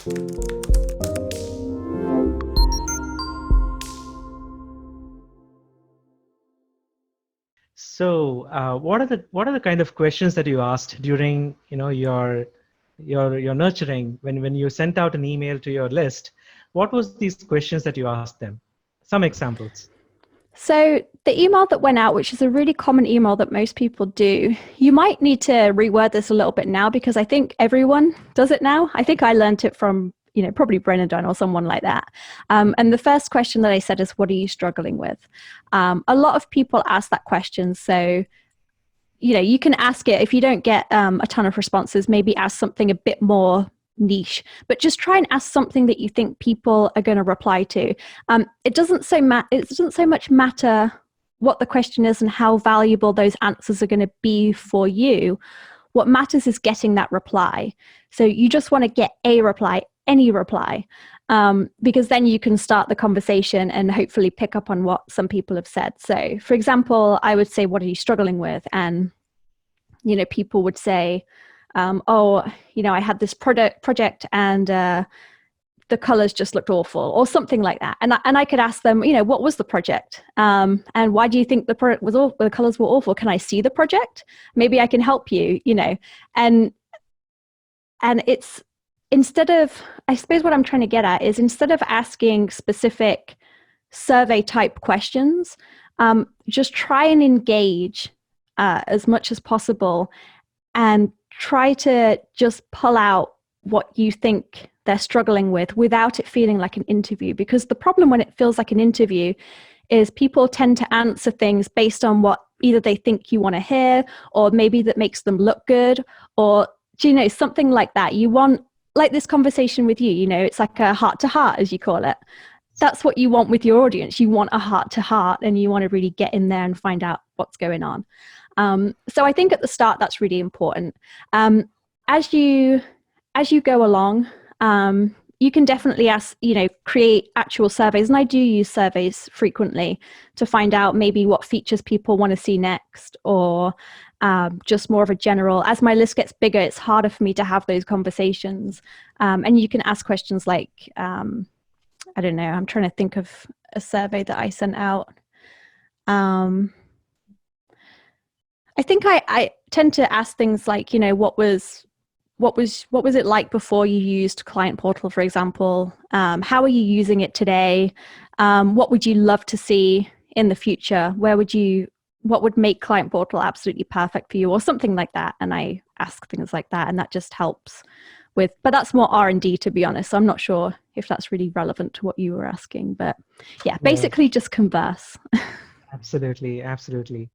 So, what are the kind of questions that you asked during your nurturing when you sent out an email to your list? What was these questions that you asked them? Some examples. So the email that went out, which is a really common email that most people do, you might need to reword this a little bit now because I think everyone does it now. I think I learned it from, probably Brennan or someone like that. And the first question that I said is, what are you struggling with? A lot of people ask that question. So, you can ask it if you don't get a ton of responses, maybe ask something a bit more niche, but just try and ask something that you think people are going to reply to. It doesn't so much matter what the question is and how valuable those answers are going to be for you. What matters is getting that reply. So you just want to get a reply, any reply, because then you can start the conversation and hopefully pick up on what some people have said. So, for example, I would say, what are you struggling with? And, people would say, I had this project and the colors just looked awful or something like that. And I could ask them, what was the project? And why do you think the product was awful? The colors were awful. Can I see the project? Maybe I can help you, and it's instead of, I suppose what I'm trying to get at is instead of asking specific survey type questions, just try and engage as much as possible and try to just pull out what you think they're struggling with without it feeling like an interview. Because the problem when it feels like an interview is people tend to answer things based on what either they think you want to hear, or maybe that makes them look good, or, something like that. You want, like this conversation with you, it's like a heart to heart, as you call it. That's what you want with your audience. You want a heart to heart, and you want to really get in there and find out what's going on. So I think at the start, that's really important. As you go along, you can definitely create actual surveys. And I do use surveys frequently to find out maybe what features people want to see next, or just more of a general, as my list gets bigger, it's harder for me to have those conversations. And you can ask questions like, I don't know, I'm trying to think of a survey that I sent out. I think I tend to ask things like, what was it like before you used Client Portal, for example? How are you using it today? What would you love to see in the future? What would make Client Portal absolutely perfect for you, or something like that? And I ask things like that, and that just helps with, but that's more R&D, to be honest. So I'm not sure if that's really relevant to what you were asking, but yeah, basically just converse. Absolutely.